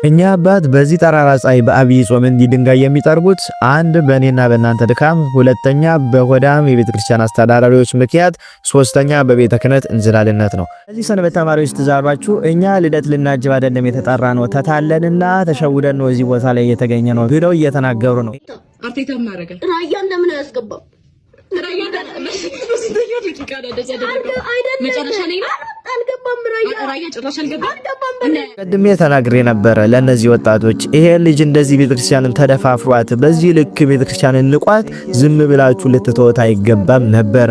እኛ አባት በዚህ ጠራራ ፀሐይ በአብይ ጾም እንዲህ ድንጋይ የሚጠርቡት አንድ በእኔና በእናንተ ድካም፣ ሁለተኛ በሆዳም የቤተክርስቲያን አስተዳዳሪዎች ምክንያት፣ ሶስተኛ በቤተ ክህነት እንዝላልነት ነው። እዚህ ሰንበት ተማሪዎች ትዛባችሁ እኛ ልደት ልናጅብ አይደለም የተጠራ ነው ተታለንና ተሸውደን ነው እዚህ ቦታ ላይ የተገኘ ነው ብለው እየተናገሩ ነው። አርቴታ ማረጋ ራያን ለምን አያስገባም? ራያን ቀድሜ ተናግሬ ነበረ ለነዚህ ወጣቶች ይሄ ልጅ እንደዚህ ቤተክርስቲያንን ተደፋፍሯት በዚህ ልክ ቤተክርስቲያንን ንቋት ዝም ብላችሁ ልትተውት አይገባም ነበረ።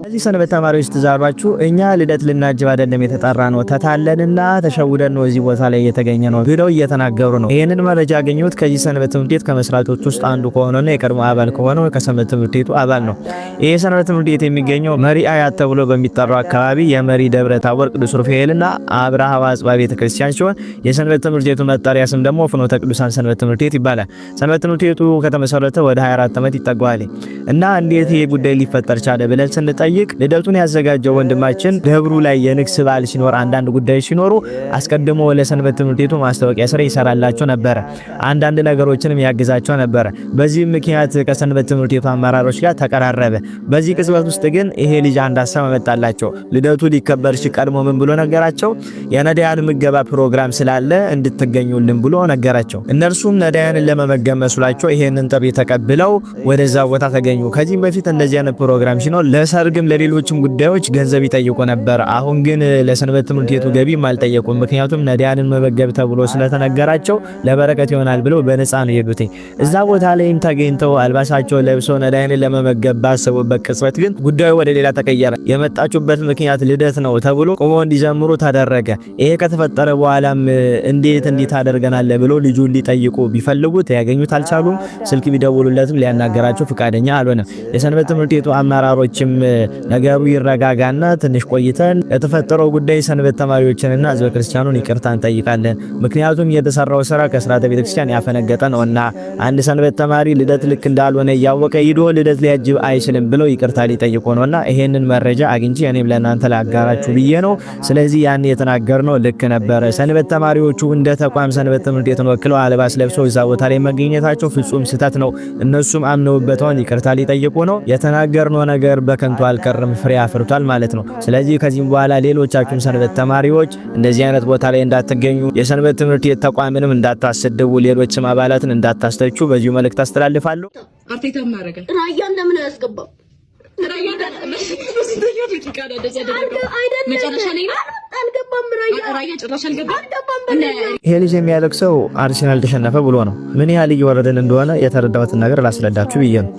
እዚህ ሰንበት ተማሪዎች ትዛባችሁ እኛ ልደት ልናጅብ አይደለም የተጠራ ነው ተታለንና ተሸውደን ነው እዚህ ቦታ ላይ የተገኘ ነው ብለው እየተናገሩ ነው። ይሄንን መረጃ ያገኙት ከዚህ ሰንበት ትምህርት ቤት ከመስራቾች ውስጥ አንዱ ከሆነና የቀድሞ አባል ከሆነው ከሰንበት ትምህርት ቤቱ አባል ነው። ይሄ ሰንበት ትምህርት ቤት የሚገኘው መሪ አያት ተብሎ በሚጠራው አካባቢ የመሪ ደብረ ታቦር ቅዱስ ሩፋኤልና አብርሃ ወአጽብሃ ቤተክርስቲያን ሲሆን የሰንበት ትምህርት ቤቱ መጠሪያ ስም ደግሞ ፍኖተ ቅዱሳን ሰንበት ትምህርት ቤት ይባላል። ሰንበት ትምህርት ቤቱ ከተመሰረተ ወደ 24 ዓመት ይጠጋዋል እና እንዴት ይሄ ጉዳይ ሊፈጠር ቻለ ብለን ስንጠይቅ ልደቱን ያዘጋጀው ወንድማችን ደብሩ ላይ የንግስ በዓል ሲኖር አንዳንድ ጉዳዮች ሲኖሩ አስቀድሞ ለሰንበት ትምህርት ቤቱ ማስታወቂያ ስራ ይሰራላቸው ነበር። አንዳንድ ነገሮችንም ያግዛቸው ነበር። በዚህ ምክንያት ከሰንበት ትምህርት ቤቱ አመራሮች ጋር ተቀራረበ። በዚህ ቅጽበት ውስጥ ግን ይሄ ልጅ አንድ ሐሳብ መጣላቸው። ልደቱ ሊከበር ሲቀድሞ ምን ብሎ ነገራቸው? የነዳያን ምገባ ፕሮግራም ስላለ እንድትገኙልን ብሎ ነገራቸው። እነርሱም ነዳያንን ለመመገብ መስሏቸው ይሄንን ጥሪ ተቀብለው ወደዛ ቦታ ተገኙ። ከዚህም በፊት እንደዚህ አይነት ፕሮግራም ሲኖር ለሰርግም ለሌሎችም ጉዳዮች ገንዘብ ይጠይቁ ነበር። አሁን ግን ለሰንበት ትምህርት ቤቱ ገቢም አልጠየቁም። ምክንያቱም ነዳያንን መመገብ ተብሎ ስለተነገራቸው ለበረከት ይሆናል ብለው በነፃ ነው የሄዱት። እዛ ቦታ ላይም ተገኝተው አልባሳቸው ለብሰው ነዳያንን ለመመገብ ባሰቡበት ቅጽበት ግን ጉዳዩ ወደ ሌላ ተቀየረ። የመጣችሁበት ምክንያት ልደት ነው ተብሎ ቆመው እንዲዘምሩ ተደረገ። ይሄ ከተፈጠረ በኋላም እንዴት ታደርገናል ብሎ ልጁን ሊጠይቁ ቢፈልጉት ያገኙት አልቻሉም። ስልክ ቢደውሉለትም ሊያናገራቸው ፍቃደኛ አልሆነም። የሰንበት ትምህርት ቤቱ አመራሮችም ነገሩ ይረጋጋና ትንሽ ቆይተን የተፈጠረው ጉዳይ ሰንበት ተማሪዎችንና ህዝበ ክርስቲያኑን ይቅርታ እንጠይቃለን፣ ምክንያቱም የተሰራው ስራ ከሥርዓተ ቤተክርስቲያን ያፈነገጠ ነውና አንድ ሰንበት ተማሪ ልደት ልክ እንዳልሆነ ያወቀ ሂዶ ልደት ሊያጅብ አይችልም ብለው ይቅርታ ሊጠይቁ ነውና ይሄንን መረጃ አግኝቼ እኔም ለእናንተ ላጋራችሁ ብዬ ነው። ስለዚህ ያን የተናገርነው ልክ ነበረ። ሰንበት ተማሪዎቹ እንደ ተቋም ሰንበት ትምህርት ቤትን ወክለው አልባስ ለብሰው እዛ ቦታ ላይ መገኘታቸው ፍጹም ስህተት ነው። እነሱም አምነውበታውን ይቅርታ ሊጠይቁ ነው። የተናገርነው ነገር በከንቱ አልቀርም፣ ፍሬ አፍርቷል ማለት ነው። ስለዚህ ከዚህም በኋላ ሌሎቻችሁም ሰንበት ተማሪዎች እንደዚህ አይነት ቦታ ላይ እንዳትገኙ፣ የሰንበት ትምህርት ቤት ተቋምንም እንዳታሰድቡ፣ ሌሎችም አባላትን እንዳታስተቹ በዚሁ መልእክት አስተላልፋለሁ። አርቴታ ማረጋ ራያን ለምን አያስገባም? ራያን ይሄ ልጅ የሚያለቅሰው አርሰናል ተሸነፈ ብሎ ነው። ምን ያህል እየወረደን እንደሆነ የተረዳሁትን ነገር ላስረዳችሁ ብዬ ነው።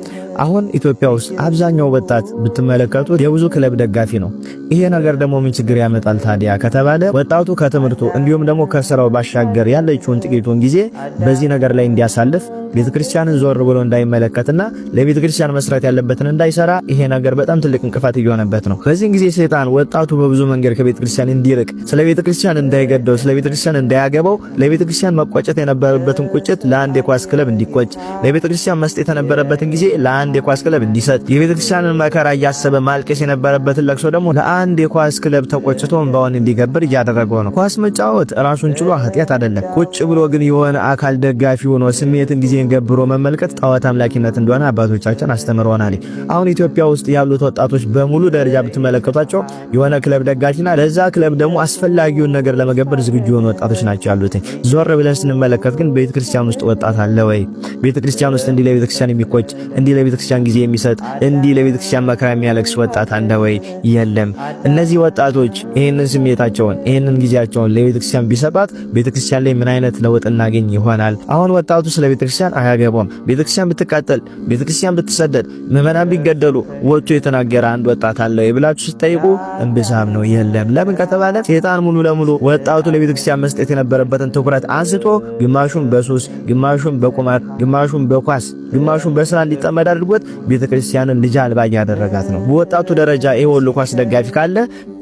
አሁን ኢትዮጵያ ውስጥ አብዛኛው ወጣት ብትመለከቱት የብዙ ክለብ ደጋፊ ነው። ይሄ ነገር ደግሞ ምን ችግር ያመጣል ታዲያ ከተባለ ወጣቱ ከትምህርቱ እንዲሁም ደግሞ ከስራው ባሻገር ያለችውን ጥቂቱን ጊዜ በዚህ ነገር ላይ እንዲያሳልፍ ቤተክርስቲያንን ዞር ብሎ እንዳይመለከትና ለቤተክርስቲያን መስራት ያለበትን እንዳይሰራ ይሄ ነገር በጣም ትልቅ እንቅፋት እየሆነበት ነው። በዚህ ጊዜ ሰይጣን ወጣቱ በብዙ መንገድ ከቤተክርስቲያን እንዲርቅ፣ ስለ ቤተክርስቲያን እንዳይገደው፣ ስለ ቤተክርስቲያን እንዳያገባው፣ ለቤተክርስቲያን መቆጨት የነበረበትን ቁጭት ለአንድ የኳስ ክለብ እንዲቆጭ፣ ለቤተክርስቲያን መስጠት የነበረበትን ጊዜ ለአንድ የኳስ ክለብ እንዲሰጥ፣ የቤተክርስቲያንን መከራ እያሰበ ማልቀስ የነበረበትን ለቅሶ ደግሞ ለአንድ የኳስ ክለብ ተቆጭቶ እንባውን እንዲገብር እያደረገው ነው። ኳስ መጫወት ራሱን ችሎ ኃጢአት አይደለም። ቁጭ ብሎ ግን የሆነ አካል ደጋፊ ሆኖ ስሜትን ጊዜ ገብሮ መመልከት ጣዖት አምላኪነት እንደሆነ አባቶቻችን አስተምረውናል። አሁን ኢትዮጵያ ውስጥ ያሉት ወጣቶች በሙሉ ደረጃ ብትመለከቷቸው የሆነ ክለብ ደጋፊና ለዛ ክለብ ደግሞ አስፈላጊውን ነገር ለመገበር ዝግጁ የሆኑ ወጣቶች ናቸው ያሉት። ዞር ብለን ስንመለከት ግን ቤተክርስቲያን ውስጥ ወጣት አለ ወይ? ቤተክርስቲያን ውስጥ እንዲህ ለቤተክርስቲያን የሚቆጭ፣ እንዲህ ለቤተክርስቲያን ጊዜ የሚሰጥ፣ እንዲህ ለቤተክርስቲያን መከራ የሚያለቅስ ወጣት አለ ወይ? የለም። እነዚህ ወጣቶች ይሄንን ስሜታቸውን ይሄንን ጊዜያቸውን ለቤተክርስቲያን ቢሰጣት ቤተክርስቲያን ላይ ምን አይነት ለውጥ እናገኝ ይሆናል? አሁን ወጣቱ ስለ ቤተክርስቲያን አያገባም። ቤተክርስቲያን ብትቃጠል፣ ቤተክርስቲያን ብትሰደድ፣ ምዕመናን ቢገደሉ ወጥቶ የተናገረ አንድ ወጣት አለ ብላችሁ ስትጠይቁ እምብዛም ነው። የለም። ለምን ከተባለ ሰይጣን ሙሉ ለሙሉ ወጣቱ ለቤተክርስቲያን መስጠት የነበረበትን ትኩረት አንስቶ ግማሹን በሱስ፣ ግማሹን በቁማር፣ ግማሹን በኳስ፣ ግማሹን በስራ እንዲጠመድ አድርጎ አድርጎት ቤተክርስቲያንን ልጅ አልባ ያደረጋት ነው። በወጣቱ ደረጃ ይሄ ሁሉ ኳስ ደጋፊ ካለ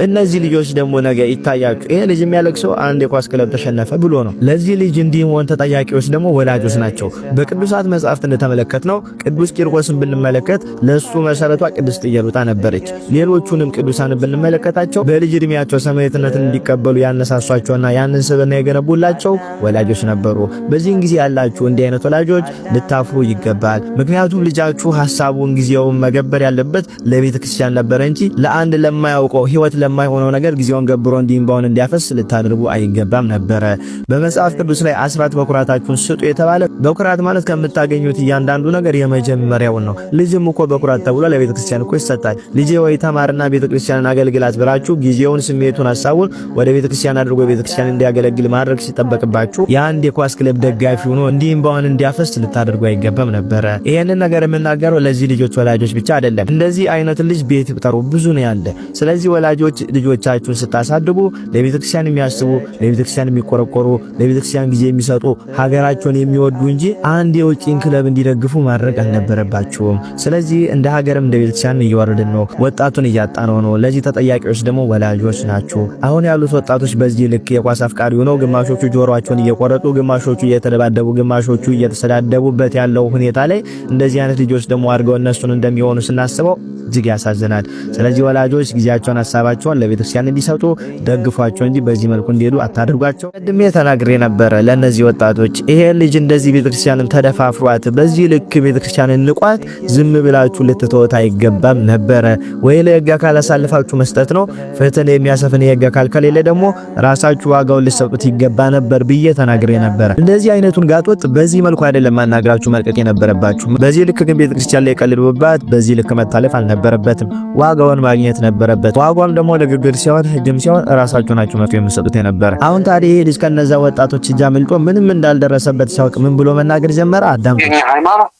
እነዚህ ልጆች ደግሞ ነገ ይታያችሁ ይሄ ልጅ የሚያለቅሰው አንድ የኳስ ክለብ ተሸነፈ ብሎ ነው። ለዚህ ልጅ እንዲሆን ተጠያቂዎች ደግሞ ወላጆች ናቸው። በቅዱሳት መጻሕፍት እንደተመለከትነው ቅዱስ ቂርቆስን ብንመለከት ለሱ መሰረቷ ቅድስት ኢየሉጣ ነበረች። ሌሎቹንም ቅዱሳን ብንመለከታቸው በልጅ እድሜያቸው ሰማዕትነትን እንዲቀበሉ ያነሳሷቸውና ያንን ስብዕና የገነቡላቸው ወላጆች ነበሩ። በዚህን ጊዜ ያላችሁ እንዲህ አይነት ወላጆች ልታፍሩ ይገባል። ምክንያቱም ልጃችሁ ሐሳቡን ጊዜውን መገበር ያለበት ለቤተ ክርስቲያን ነበረ እንጂ ለአንድ ለማያውቀው ሕይወት ለማይሆነው ነገር ጊዜውን ገብሮ እንዲንባውን እንዲያፈስ ልታደርጉ አይገባም ነበረ። በመጽሐፍ ቅዱስ ላይ አስራት በኩራታችሁን ስጡ የተባለ በኩራት ማለት ከምታገኙት እያንዳንዱ ነገር የመጀመሪያው ነው። ልጅም እኮ በኩራት ተብሎ ለቤተ ክርስቲያን እኮ ይሰጣል። ልጄ ወይ ተማርና ቤተ ክርስቲያንን አገልግላት ብላችሁ ጊዜውን፣ ስሜቱን፣ ሐሳቡን ወደ ቤተ ክርስቲያን አድርጎ ቤተ ክርስቲያን እንዲያገለግል ማድረግ ሲጠበቅባችሁ የአንድ የኳስ ክለብ ደጋፊ ሆኖ እንዲንባውን እንዲያፈስ ልታደርጉ አይገባም ነበረ። ይሄንን ነገር የምናገረው ለዚህ ልጆች ወላጆች ብቻ አይደለም። እንደዚህ አይነት ልጅ ቤት ቁጠሩ ብዙ ነው ያለ። ስለዚህ ወላጆች ልጆቻችሁን ስታሳድጉ ለቤተ ክርስቲያን የሚያስቡ፣ ለቤተ ክርስቲያን የሚቆረቆሩ፣ ለቤተ ክርስቲያን ጊዜ የሚሰጡ፣ ሀገራቸውን የሚወዱ እንጂ አንድ የውጭን ክለብ እንዲደግፉ ማድረግ አልነበረባችሁም። ስለዚህ እንደ ሀገርም እንደ ቤተ ክርስቲያን እየወረድን ነው፣ ወጣቱን እያጣነው ነው። ለዚህ ተጠያቂዎች ደግሞ ወላጆች ናችሁ። አሁን ያሉት ወጣቶች በዚህ ልክ የኳስ አፍቃሪ ሆነው ግማሾቹ ጆሮአቸውን እየቆረጡ፣ ግማሾቹ እየተደባደቡ፣ ግማሾቹ እየተሰዳደቡበት ያለው ሁኔታ ላይ እንደዚህ አይነት ልጆች ደግሞ አድርገው እነሱን እንደሚሆኑ ስናስበው እጅግ ያሳዝናል። ስለዚህ ወላጆች ጊዜያቸውን ሐሳባቸውን ለቤተክርስቲያን እንዲሰጡ ደግፏቸው እንጂ በዚህ መልኩ እንዲሄዱ አታድርጓቸው። ቀድሜ ተናግሬ ነበረ ለነዚህ ወጣቶች ይሄ ልጅ እንደዚህ ቤተክርስቲያንን ተደፋፍሯት በዚህ ልክ ቤተክርስቲያንን ንቋት ዝም ብላችሁ ልትተውት አይገባም ነበረ። ወይ ለሕግ አካል አሳልፋችሁ መስጠት ነው። ፍትህን የሚያሰፍን የሕግ አካል ከሌለ ደግሞ ራሳችሁ ዋጋውን ልትሰጡት ይገባ ነበር ብዬ ተናግሬ ነበረ። እንደዚህ አይነቱን ጋጦጥ በዚህ መልኩ አይደለም ማናግራችሁ መልቀቅ የነበረባችሁ። በዚህ ልክ ግን ቤተክርስቲያን ላይ ቀልድቡባት በዚህ ልክ መታለፍ አልነበረበትም። ዋጋውን ማግኘት ነበረበት። ዋጋውን ደግሞ ለግግር ሲሆን ህግም ሲሆን ራሳችሁ ናችሁ መጥቶ የምትሰጡት የነበረ። አሁን ታዲያ ይሄ ልጅ ከነዛ ወጣቶች እጅ አምልጦ ምንም እንዳልደረሰበት ሲያውቅ ምን ብሎ መናገር ጀመረ? አዳም ሃይማኖት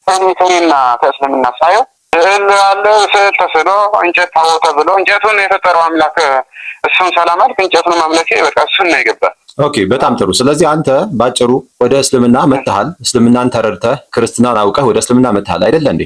ከእስልምና ከእስልምና ሳይሆን እህል አለ ስዕል ተስሎ እንጨት ታወተ ብሎ እንጨቱን የፈጠረው አምላክ እሱን ሰላም አልክ እንጨቱን ማምለክ በቃ እሱን ነው የገባ። ኦኬ በጣም ጥሩ። ስለዚህ አንተ ባጭሩ ወደ እስልምና መጥተሃል። እስልምናን ተረድተህ ክርስትናን አውቀህ ወደ እስልምና መጥተሃል አይደለ እንዴ?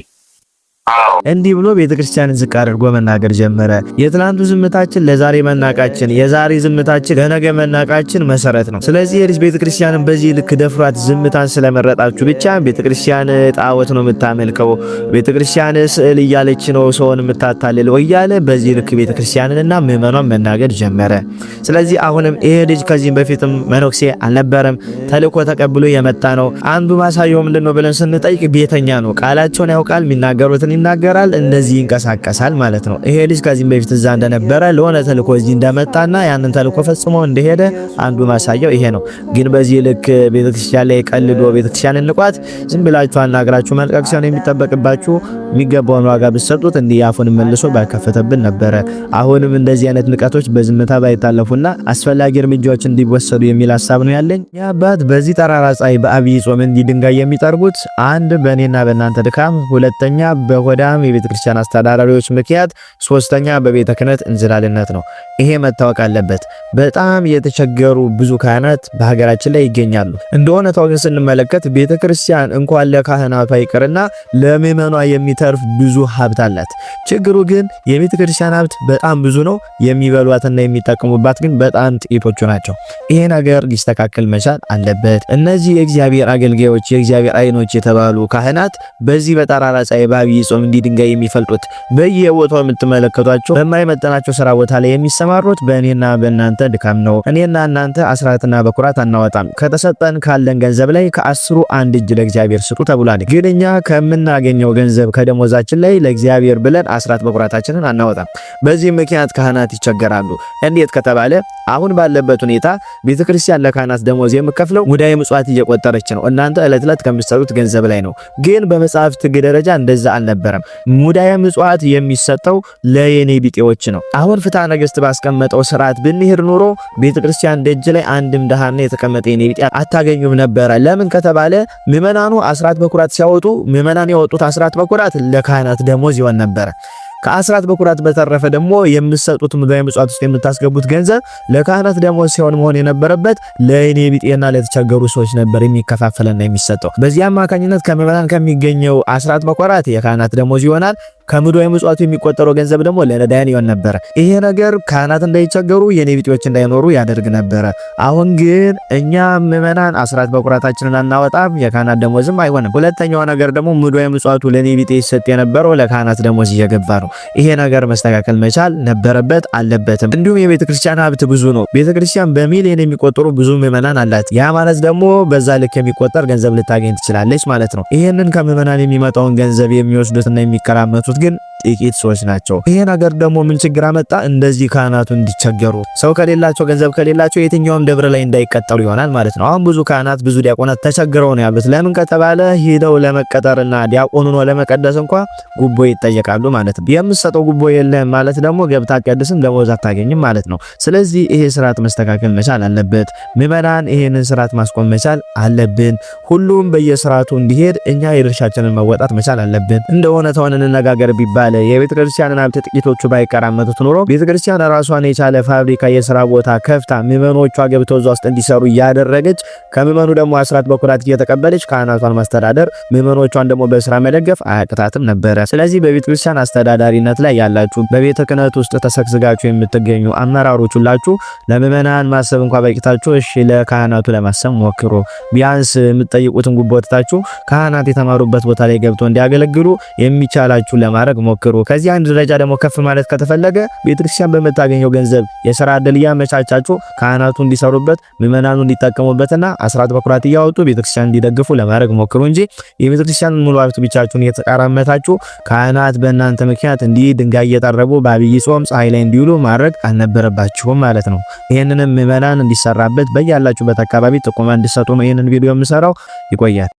እንዲህ ብሎ ቤተክርስቲያንን ዝቅ አድርጎ መናገር ጀመረ። የትላንቱ ዝምታችን ለዛሬ መናቃችን፣ የዛሬ ዝምታችን ለነገ መናቃችን መሰረት ነው። ስለዚህ የልጅ ቤተክርስቲያንን በዚህ ልክ ደፍሯት ዝምታን ስለመረጣችሁ ብቻ ቤተክርስቲያን ጣዖት ነው የምታመልከው፣ ቤተክርስቲያን ስዕል እያለች ነው ሰውን የምታታልለው እያለ በዚህ ልክ ቤተክርስቲያንንና ምዕመኗን መናገር ጀመረ። ስለዚህ አሁንም ይሄ ልጅ ከዚህም በፊትም መነኩሴ አልነበረም፣ ተልእኮ ተቀብሎ የመጣ ነው። አንዱ ማሳየው ምንድነው ብለን ስንጠይቅ ቤተኛ ነው። ቃላቸውን ያውቃል፣ የሚናገሩትን ይናገራል፣ እንደዚህ ይንቀሳቀሳል ማለት ነው። ይሄ ልጅ ከዚህም በፊት እዛ እንደነበረ ለሆነ ተልእኮ እዚህ እንደመጣና ያንን ተልእኮ ፈጽሞ እንደሄደ አንዱ ማሳየው ይሄ ነው። ግን በዚህ ልክ ቤተክርስቲያን ላይ ቀልዶ ቤተክርስቲያንን ንቋት ዝም ብላችሁ አናግራችሁ መልቀቅ ሲሆን የሚጠበቅባችሁ የሚገባውን ዋጋ ብትሰጡት እንዲህ አፉን መልሶ ባይከፈተብን ነበረ። አሁንም እንደዚህ አይነት ንቀቶች በዝምታ ባይታለፉና አስፈላጊ እርምጃዎች እንዲወሰዱ የሚል ሐሳብ ነው ያለኝ። ያባት በዚህ ጠራራ ፀሐይ በአብይ ጾም እንዲህ ድንጋይ የሚጠርጉት አንድ በእኔና በእናንተ ድካም፣ ሁለተኛ በሆዳም የቤተ ክርስቲያን አስተዳዳሪዎች ምክንያት፣ ሶስተኛ በቤተ ክህነት እንዝላልነት ነው። ይሄ መታወቅ አለበት። በጣም የተቸገሩ ብዙ ካህናት በሀገራችን ላይ ይገኛሉ። እንደሆነ ታውቀን ስንመለከት ቤተ ክርስቲያን እንኳን ለካህናቷ ይቅርና ለምዕመኗ የሚተርፍ ብዙ ሀብት አላት። ችግሩ ግን የቤተ ክርስቲያን ሀብት በጣም ብዙ ነው፣ የሚበሏትና የሚጠቀሙባት ግን በጣም ጥቂቶቹ ናቸው። ይሄ ነገር ሊስተካከል መቻል አለበት። እነዚህ የእግዚአብሔር አገልጋዮች የእግዚአብሔር አይኖች የተባሉ ካህናት በዚህ በጠራራ ፀሐይ በአብይ ጾም እንዲህ ድንጋይ የሚፈልጡት በየቦታው የምትመለከቷቸው በማይመጠናቸው ስራ ቦታ ላይ የሚሰማሩት በእኔና በእናንተ ድካም ነው። እኔና እናንተ አስራትና በኩራት አናወጣም። ከተሰጠን ካለን ገንዘብ ላይ ከ10 1 እጅ ለእግዚአብሔር ስጡ ተብሏል። ግን እኛ ከምናገኘው ገንዘብ ከደሞዛችን ላይ ለእግዚአብሔር ብለን አስራት በኩራታችንን አናወጣም። በዚህ ምክንያት ካህናት ይቸገራሉ። እንዴት ከተባለ አሁን ባለበት ሁኔታ ቤተክርስቲያን ለካህናት ደሞዝ የምከፍለው ሙዳየ ምጽዋት እየቆጠረች ነው። እናንተ ዕለት ዕለት ከምትሰጡት ገንዘብ ላይ ነው። ግን በመጽሐፍት ደረጃ እንደዛ አልነበረም። ሙዳየ ምጽዋት የሚሰጠው ለየኔ ቢጤዎች ነው። አሁን ፍትሐ ነገሥት ባስቀመጠው ስርዓት ብንሄድ ኑሮ ቤተክርስቲያን ደጅ ላይ አንድም ደሃና የተቀመጠ የኔ ቢጤ አታገኙም ነበረ። ለምን ከተባለ ምዕመናኑ አስራት በኩራት ሲያወጡ ምዕመናን ያወጡት አስራት በኩራት ለካህናት ደሞዝ ይሆን ነበረ። ከአስራት በኩራት በተረፈ ደግሞ የምትሰጡት ምድራዊ ምጽዋት ውስጥ የምታስገቡት ገንዘብ ለካህናት ደሞዝ ሲሆን መሆን የነበረበት ለእኔ ቢጤና ለተቸገሩ ሰዎች ነበር የሚከፋፈልና የሚሰጠው። በዚህ አማካኝነት ከምዕመናን ከሚገኘው አስራት በኩራት የካህናት ደሞዝ ይሆናል። ከምድራዊ ምጽዋቱ የሚቆጠረው ገንዘብ ደግሞ ለነዳያን ይሆን ነበር። ይሄ ነገር ካህናት እንዳይቸገሩ የኔ ቢጤዎች እንዳይኖሩ ያደርግ ነበር። አሁን ግን እኛ ምዕመናን አስራት በኩራታችንን አናወጣም፣ የካህናት ደሞዝም አይሆንም። ሁለተኛው ነገር ደግሞ ምድራዊ ምጽዋቱ ለኔ ቢጤ ይሰጥ የነበረው ለካህናት ደሞዝ እየገባ ነው። ይሄ ነገር መስተካከል መቻል ነበረበት አለበትም። እንዲሁም የቤተ ክርስቲያን ሀብት ብዙ ነው። ቤተ ክርስቲያን በሚሊዮን የሚቆጠሩ ብዙ ምዕመናን አላት። ያ ማለት ደግሞ በዛ ልክ የሚቆጠር ገንዘብ ልታገኝ ትችላለች ማለት ነው። ይሄንን ከምዕመናን የሚመጣውን ገንዘብ የሚወስዱትና የሚከራመቱት ግን ጥቂት ሰዎች ናቸው። ይሄ ነገር ደግሞ ምን ችግር አመጣ? እንደዚህ ካህናቱ እንዲቸገሩ፣ ሰው ከሌላቸው ገንዘብ ከሌላቸው የትኛውም ደብር ላይ እንዳይቀጠሩ ይሆናል ማለት ነው። አሁን ብዙ ካህናት ብዙ ዲያቆናት ተቸግረው ነው ያሉት። ለምን ከተባለ ሄደው ለመቀጠርና ዲያቆኑ ነው ለመቀደስ እንኳን ጉቦ ይጠየቃሉ ማለት ነው። የምትሰጠው ጉቦ የለም ማለት ደግሞ ገብታ አትቀድስም፣ ደሞዝ አታገኝም ማለት ነው። ስለዚህ ይሄ ስርዓት መስተካከል መቻል አለበት። ምዕመናን ይሄንን ስርዓት ማስቆም መቻል አለብን። ሁሉም በየስርዓቱ እንዲሄድ እኛ የድርሻችንን መወጣት መቻል አለብን። እንደ እውነታውን እንነጋገር ቢባል የቤተ ክርስቲያንን ሀብት ጥቂቶቹ ባይቀራመቱት ኖሮ ቤተ ክርስቲያን ራሷን የቻለ ፋብሪካ የሥራ ቦታ ከፍታ ምዕመኖቿ ገብተው እዛ ውስጥ እንዲሰሩ እያደረገች ከምዕመኑ ደግሞ አስራት በኩራት እየተቀበለች ካህናቷን ማስተዳደር ምዕመኖቿን ደግሞ በስራ መደገፍ አያቅታትም ነበረ። ስለዚህ በቤተ ክርስቲያን አስተዳዳሪነት ላይ ያላችሁ በቤተ ክህነት ውስጥ ተሰግስጋችሁ የምትገኙ አመራሮች ሁላችሁ ለምዕመናን ማሰብ እንኳን በቂታችሁ እሺ ለካህናቱ ለማሰብ ሞክሩ። ቢያንስ የምትጠይቁትን ጉቦ ትታችሁ ካህናት የተማሩበት ቦታ ላይ ገብተው እንዲያገለግሉ የሚቻላችሁ ለማድረግ ሞክሩ። ከዚህ አንድ ደረጃ ደግሞ ከፍ ማለት ከተፈለገ ቤተክርስቲያን በመታገኘው ገንዘብ የሥራ ዕድል እያመቻቻችሁ ካህናቱ እንዲሰሩበት ምዕመናኑ እንዲጠቀሙበትና አስራት በኩራት እያወጡ ቤተክርስቲያን እንዲደግፉ ለማድረግ ሞክሩ እንጂ የቤተክርስቲያን ሙሉ ሀብት ብቻችሁን እየተቃራመታችሁ ካህናት በእናንተ ምክንያት እንዲህ ድንጋይ እየጠረቡ በአብይ ጾም ፀሐይ ላይ እንዲውሉ ማድረግ አልነበረባችሁም ማለት ነው። ይህንንም ምዕመናን እንዲሰራበት በያላችሁበት አካባቢ ጥቆማ እንዲሰጡ ነው ይህንን ቪዲዮ የምሰራው። ይቆያል።